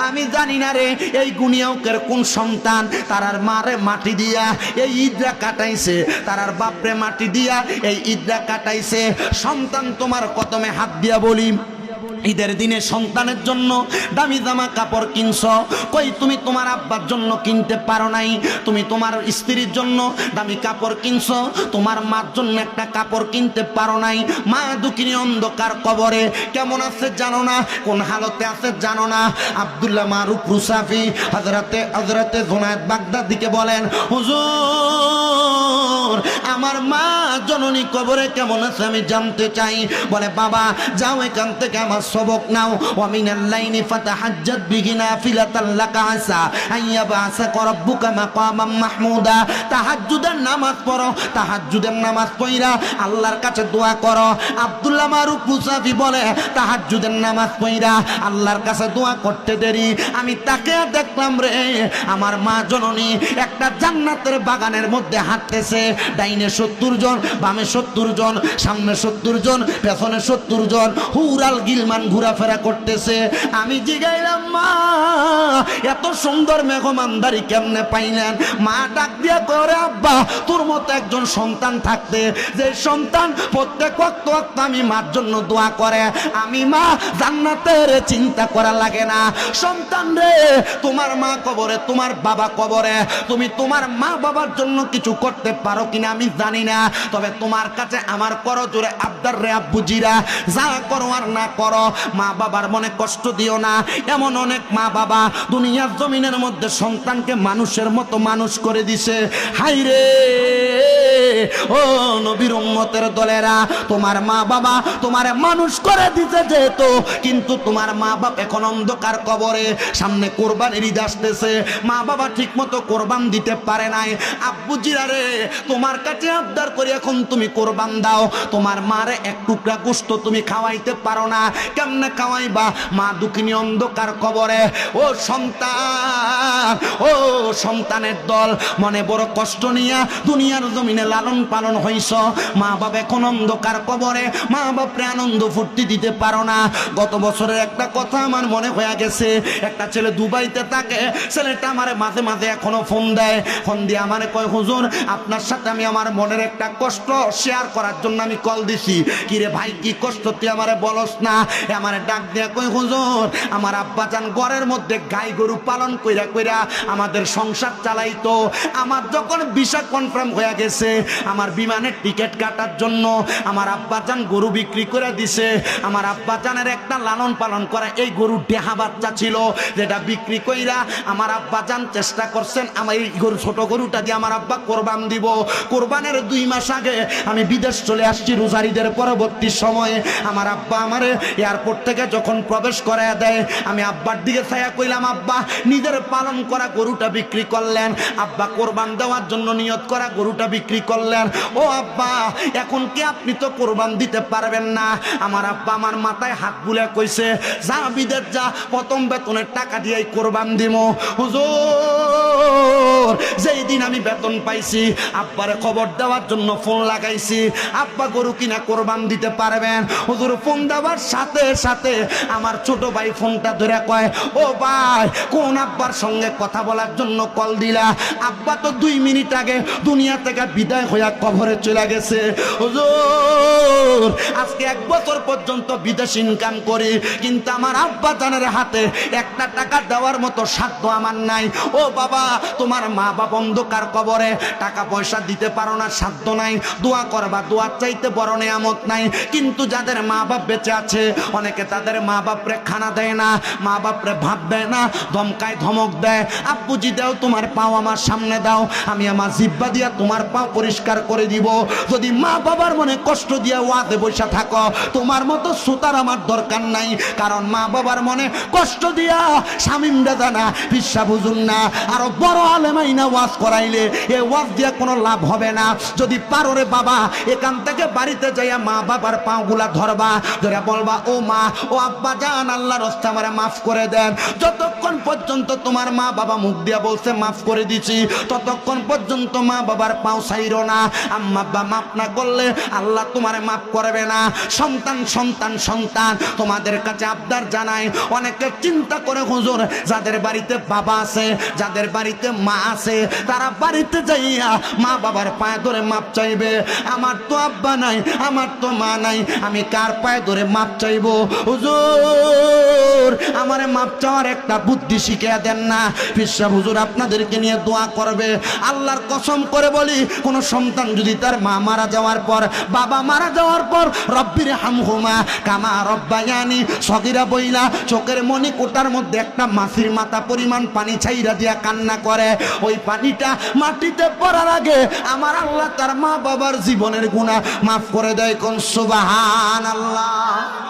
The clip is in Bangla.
আমি জানি না রে এই গুনিয়কের কোন সন্তান তারার মারে মাটি দিয়া এই ঈদরা কাটাইছে, তারার বাপরে মাটি দিয়া এই ঈদরা কাটাইছে। সন্তান তোমার কদমে হাত দিয়া বলি, ঈদের দিনে সন্তানের জন্য দামি জামা কাপড় কিনছো, কই তুমি তোমার আব্বার জন্য কিনতে পারো নাই? তুমি তোমার স্ত্রীর জন্য দামি কাপড় কিনছো, তোমার মার জন্য একটা কাপড় কিনতে পারো নাই। মা দুঃখিনী অন্ধকার কবরে কেমন আছে জানো না, কোন হালতে আছে জানো না। আব্দুল্লাহ মারুফ রুসাফি হযরতে জুনায়েদ বাগদাদিকে বলেন, হুজুর আমার মা জননী কবরে কেমন আছে আমি জানতে চাই। বলে বাবা যাও এখান থেকে আমার সবক নাও। ওয়া মিনাল লাইলি ফাতাহাজ্জাদ বিহি নাফিলাতান লাকা আসা আইয়াবাসাকা রাব্বুকা মাকামাম মাহমুদা। তাহাজ্জুদের নামাজ পড়ো, তাহাজ্জুদের নামাজ পড়া আল্লাহর কাছে দোয়া করো। আব্দুল্লাহ মারুফ মুসাফি বলে তাহাজ্জুদের নামাজ পড়া আল্লাহর কাছে দোয়া করতে দেরি আমি তাকে দেখলাম রে আমার মা জননী একটা জান্নাতের বাগানের মধ্যে হাঁটতেছে। ডাইনে 70 জন, বামে 70 জন, সামনে 70 জন, পেছনে 70 জন হুরাল গিলমান ঘোরাফেরা করতেছে। আমি জিগাইলাম মা এত সুন্দর মেহমানদারি কেমনে পাইলেন? মা ডাক দিয়া করে আব্বা তোর মতো একজন সন্তান থাকতে, যে সন্তান প্রত্যেক ওয়াক্ত আমি মার জন্য দোয়া করে, আমি মা জান্নাতের চিন্তা করা লাগে না। সন্তান রে তোমার মা কবরে, তোমার বাবা কবরে, তুমি তোমার মা বাবার জন্য কিছু করতে পারো কিনা আমি জানি না, তবে তোমার কাছে আমার করো জোরে আবদার রে আব্বুজিরা, যা করো আর না করো মা বাবার মনে কষ্ট দিও না। এমন অনেক মা বাবা দুনিয়ার জমিনের মধ্যে সন্তানকে মানুষের মতো মানুষ করে দিছে। হাই রে ও নবীর উম্মতের দলেরা, তোমার মা বাবা তোমারে মানুষ করে দিতে যেহেতু, কিন্তু তোমার মা বাপ এখন অন্ধকার কবরে, সামনে কোরবানির ঈদ আসতেছে, মা বাবা ঠিক মতো কোরবান দিতে পারে নাই। আব্বুজিরা রে তোমার কাছে আবদার করে এখন তুমি কোরবান দাও, তোমার মারে এক টুকরা গোশত তুমি খাওয়াইতে পারো না, কেমনে খাওয়াইবা? মা দুঃখিনী অন্ধকার কবরে। ও সন্তান, ও সন্তানের দল, মনে বড় কষ্ট নিয়া দুনিয়ার জমিনে লালন পালন হইছ, মা বাপ এখন অন্ধকার কবরে, মা বাপরে আনন্দ ফুর্তি দিতে পারো না। গত বছরের একটা কথা আমার মনে হয়ে গেছে, একটা ছেলে দুবাইতে থাকে, ছেলেটা আমারে মাঝে মাঝে এখনো ফোন দেয়, ফোন দিয়ে আমারে কয় হুজুর আপনার সাথে আমি আমার মনের একটা কষ্ট শেয়ার করার জন্য আমি কল দিছি। কিরে ভাই কি কষ্ট তুই আমারে বলস না? আমারে ডাক দিয়ে কয় হুজুর আমার আব্বাজান ঘরের মধ্যে গাই গরু পালন কইরা কইরা আমাদের সংসার চালাইতো, আমার যখন ভিসা কনফার্ম হয়ে গেছে আমার বিমানের টিকিট কাটার জন্য আমার আব্বাজান গরু বিক্রি করে দিছে। আমার আব্বাজানের একটা লালন পালন করা এই গরু ডেহা বাচ্চা ছিল, যেটা বিক্রি কইরা আমার আব্বাজান চেষ্টা করছেন আমার এই গরু ছোট গরুটা দিয়ে আমার আব্বা কোরবান দিব। কোরবানের 2 মাস আগে আমি বিদেশ চলে আসছি রোজারিদের পরবর্তী সময়ে। আমার আব্বা আমারে এয়ারপোর্ট থেকে যখন প্রবেশ করায় দেয়, আমি আব্বার দিকে ছায়া কইলাম আব্বা নিজের পালন করা গরুটা বিক্রি করলেন, আব্বা কোরবান দেওয়ার জন্য নিয়ত করা গরুটা বিক্রি করলেন। ও আব্বা এখন কি আপনি তো কোরবান দিতে পারবেন না? আমার আব্বা আমার মাথায় হাত বুলে কইছে যা বিদেশ যা, প্রথম বেতনের টাকা দিয়েই কোরবান দিব। হুজুর যেই দিন আমি বেতন পাইছি আব্বারে খবর দেওয়ার জন্য ফোন লাগাইছি, আব্বা গরু কিনা কোরবান দিতে পারবেন? হুজুর ফোন দেওয়ার সাথে সাথে আমার ছোট ভাই ফোনটা ধরে কয় ও ভাই কোন আব্বার সঙ্গে কথা বলার জন্য কল দিলা? আব্বা তো 2 মিনিট আগে দুনিয়া থেকে বিদায় হইয়া কবরে চলে গেছে। হুজুর আজকে 1 বছর পর্যন্ত বিদেশ ইনকাম করি, কিন্তু আমার আব্বা জানের হাতে একটা টাকা দেওয়ার মতো সাধ্য আমার নাই। ও বাবা তোমার মা বাবা অন্ধকার কবরে, টাকা পয়সা দিতে পারো না, সাধ্য নাই, দোয়া করবা, দোয়ার চাইতে বড় নেয়ামত নাই। কিন্তু যাদের মা বাপ বেঁচে আছে অনেকে তাদের মা বাপরে খানা দেয় না, মা বাপরে ভাত দেয় না, ধমকায় ধমক দেয়, আব্বুজি দাও তোমার পাও আমার সামনে দাও, আমি আমার জিব্বা দিয়া তোমার পাও পরিষ্কার করে দিব। যদি মা বাবার মনে কষ্ট দিয়া ওয়াদে বসে থাকো, তোমার মতো সুতার আমার দরকার নাই, কারণ মা বাবার মনে কষ্ট দিয়া শামিম দাদা না পিসা বুঝুন না আরো বড় আলেমাই না ওয়াজ করাইলে এ ওয়াজ দিয়া কোনো লাভ হবে না। যদি পারো রে বাবা এখান থেকে বাড়িতে যাইয়া মা বাবার পাগুলা ধরবা, ধরে বলবা ও মা ও আব্বা জান, আল্লাহর রাস্তে আমারে মাফ করে দেন। যতক্ষণ পর্যন্ত তোমার মা বাবা মুখ দিয়া বলছে মাফ করে দিছি, ততক্ষণ পর্যন্ত মা বাবার পাও ছাইরো না। আম্মা আব্বা মাফ না করলে আল্লাহ তোমারে মাফ করবে না। সন্তান সন্তান সন্তান তোমাদের কাছে আবদার জানাই, অনেকে চিন্তা করে হুজুর যাদের বাড়িতে বাবা আছে, যাদের বাড়িতে মা আছে, তারা বাড়িতে যাইয়া মা বাবার পায়ে ধরে মাপ চাইবে। আমার তো আব্বা নাই, আমার তো মা নাই, আমি কার পায়ে ধরে মাপ চাইবো? হুজুর আমারে মাপ চাওয়ার একটা বুদ্ধি শিখিয়ে দেন না। পিসা হুজুর আপনাদেরকে নিয়ে দোয়া করবে। আল্লাহর কসম করে বলি, কোন সন্তান যদি তার মা মারা যাওয়ার পর, বাবা মারা যাওয়ার পর রব্বির হামহুমা কামা রব্বায়ানি সগীরা বইলা চোখের মনি কোটার মধ্যে একটা মাছির মাথা পরিমাণ পানি ছাইরা দিয়া কান্না করে, ওই পানিটা মাটিতে পড়ার আগে আমার আল্লাহ তার মা বাবার জীবনের গুনাহ মাফ করে দেয়। কোন সুবহানাল্লাহ।